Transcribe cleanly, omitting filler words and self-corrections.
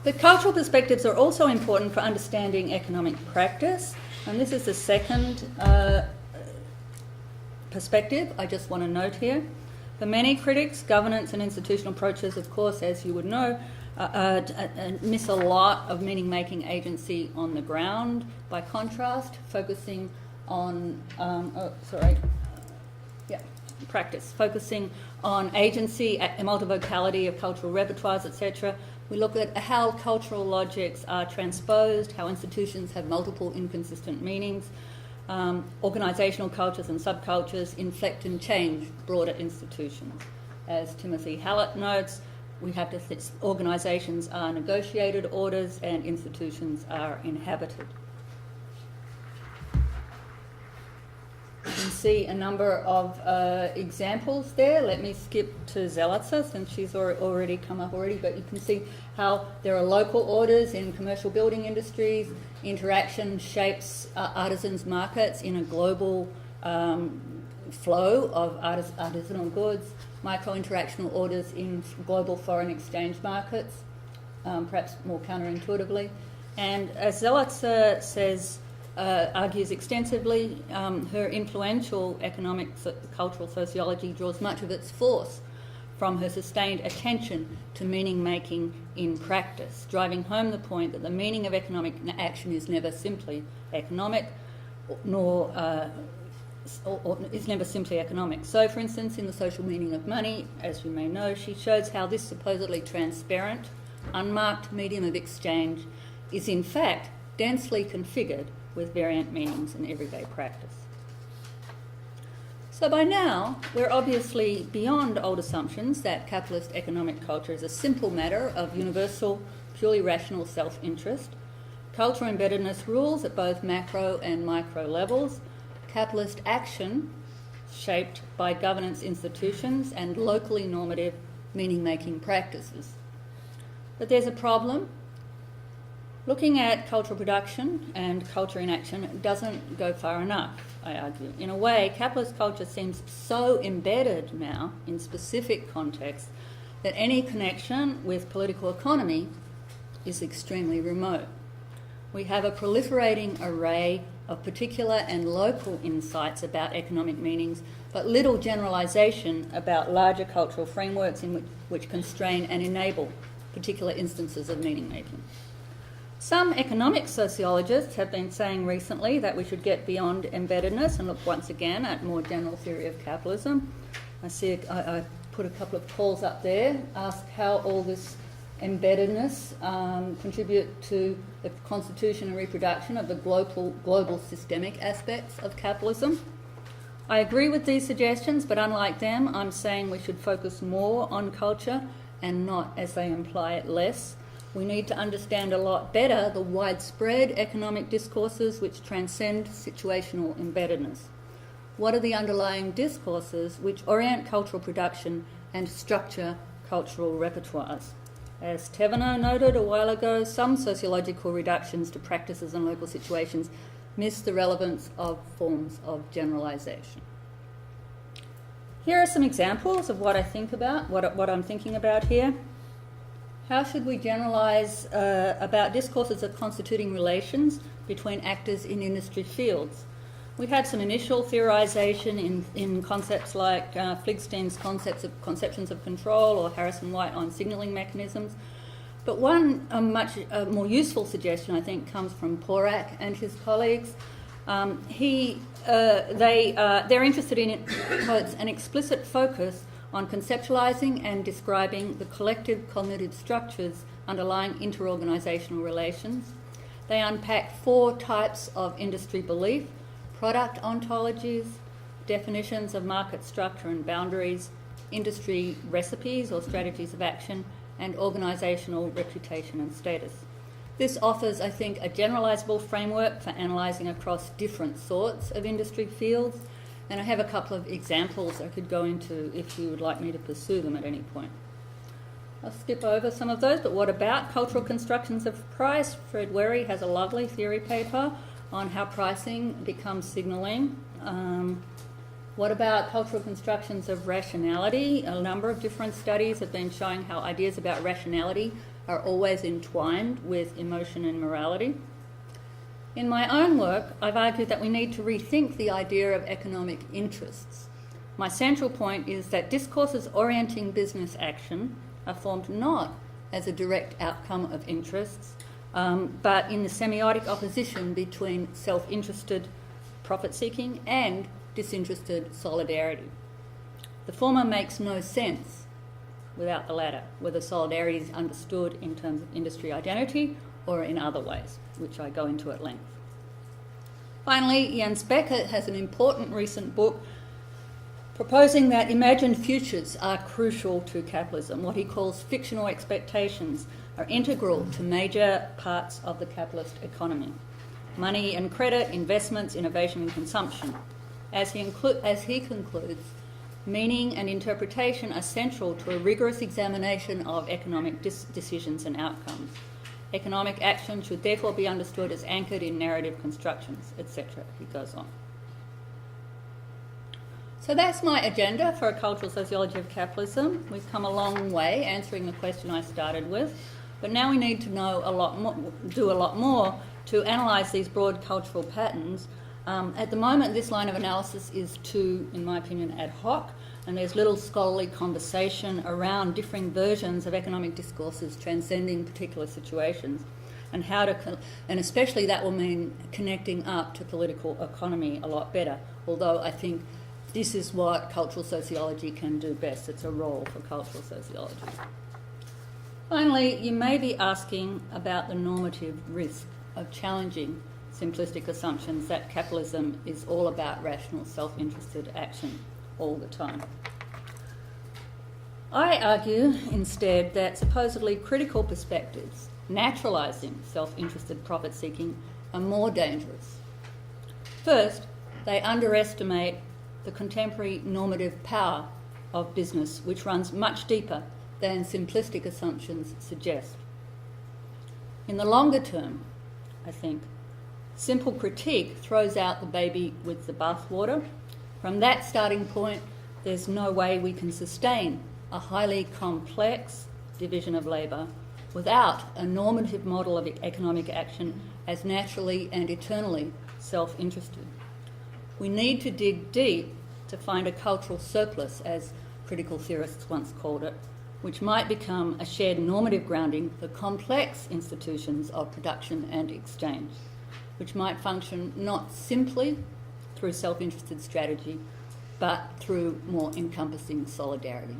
But cultural perspectives are also important for understanding economic practice, and this is the second perspective I just want to note here. For many critics, governance and institutional approaches, of course, as you would know, miss a lot of meaning-making agency on the ground. By contrast, focusing on, practice, focusing on agency, a multivocality of cultural repertoires, etc. We look at how cultural logics are transposed, how institutions have multiple inconsistent meanings, organisational cultures and subcultures inflect and change broader institutions. As Timothy Hallett notes, we have to think organisations are negotiated orders and institutions are inhabited. You can see a number of examples there. Let me skip to Zelica since she's already come up already, but you can see how there are local orders in commercial building industries, interaction shapes artisans' markets in a global flow of artisanal goods, micro-interactional orders in global foreign exchange markets, perhaps more counterintuitively. And as Zelica says, argues extensively, her influential economic cultural sociology draws much of its force from her sustained attention to meaning-making in practice, driving home the point that the meaning of economic action is never simply economic, nor is never simply economic. So, for instance, in The Social Meaning of Money, as you may know, she shows how this supposedly transparent, unmarked medium of exchange is in fact densely configured with variant meanings in everyday practice. So by now, we're obviously beyond old assumptions that capitalist economic culture is a simple matter of universal, purely rational self-interest. Cultural embeddedness rules at both macro and micro levels. Capitalist action, shaped by governance institutions and locally normative meaning-making practices. But there's a problem. Looking at cultural production and culture in action doesn't go far enough, I argue. In a way, capitalist culture seems so embedded now in specific contexts that any connection with political economy is extremely remote. We have a proliferating array of particular and local insights about economic meanings, but little generalisation about larger cultural frameworks in which constrain and enable particular instances of meaning-making. Some economic sociologists have been saying recently that we should get beyond embeddedness and look once again at more general theory of capitalism. I put a couple of calls up there, ask how all this embeddedness contribute to the constitution and reproduction of the global systemic aspects of capitalism. I agree with these suggestions, but unlike them, I'm saying we should focus more on culture and not, as they imply it, less. We need to understand a lot better the widespread economic discourses which transcend situational embeddedness. What are the underlying discourses which orient cultural production and structure cultural repertoires? As Tevano noted a while ago, some sociological reductions to practices and local situations miss the relevance of forms of generalisation. Here are some examples of what I think about, what I'm thinking about here. How should we generalise about discourses of constituting relations between actors in industry fields? We had some initial theorisation in concepts like Fligstein's conceptions of control or Harrison White on signalling mechanisms. But one much more useful suggestion, I think, comes from Porak and his colleagues. They're interested in, quotes, an explicit focus on conceptualising and describing the collective cognitive structures underlying interorganisational relations. They unpack 4 types of industry belief: product ontologies, definitions of market structure and boundaries, industry recipes or strategies of action, and organisational reputation and status. This offers, I think, a generalisable framework for analysing across different sorts of industry fields. And I have a couple of examples I could go into if you would like me to pursue them at any point. I'll skip over some of those, but what about cultural constructions of price? Fred Werry has a lovely theory paper on how pricing becomes signalling. What about cultural constructions of rationality? A number of different studies have been showing how ideas about rationality are always entwined with emotion and morality. In my own work, I've argued that we need to rethink the idea of economic interests. My central point is that discourses orienting business action are formed not as a direct outcome of interests, but in the semiotic opposition between self-interested profit-seeking and disinterested solidarity. The former makes no sense without the latter, whether solidarity is understood in terms of industry identity or in other ways, which I go into at length. Finally, Jens Becker has an important recent book proposing that imagined futures are crucial to capitalism. What he calls fictional expectations are integral to major parts of the capitalist economy. Money and credit, investments, innovation and consumption. As he concludes, meaning and interpretation are central to a rigorous examination of economic decisions and outcomes. Economic action should therefore be understood as anchored in narrative constructions, etc. He goes on. So that's my agenda for a cultural sociology of capitalism. We've come a long way answering the question I started with, but now we need to know do a lot more to analyse these broad cultural patterns. At the moment, this line of analysis is too, in my opinion, ad hoc, and there's little scholarly conversation around differing versions of economic discourses transcending particular situations, and and especially that will mean connecting up to political economy a lot better. Although I think this is what cultural sociology can do best. It's a role for cultural sociology. Finally, you may be asking about the normative risk of challenging simplistic assumptions that capitalism is all about rational, self-interested action all the time. I argue instead that supposedly critical perspectives naturalising self-interested profit-seeking are more dangerous. First, they underestimate the contemporary normative power of business, which runs much deeper than simplistic assumptions suggest. In the longer term, I think, simple critique throws out the baby with the bathwater. From that starting point, there's no way we can sustain a highly complex division of labour without a normative model of economic action as naturally and eternally self-interested. We need to dig deep to find a cultural surplus, as critical theorists once called it, which might become a shared normative grounding for complex institutions of production and exchange, which might function not simply through self-interested strategy, but through more encompassing solidarity.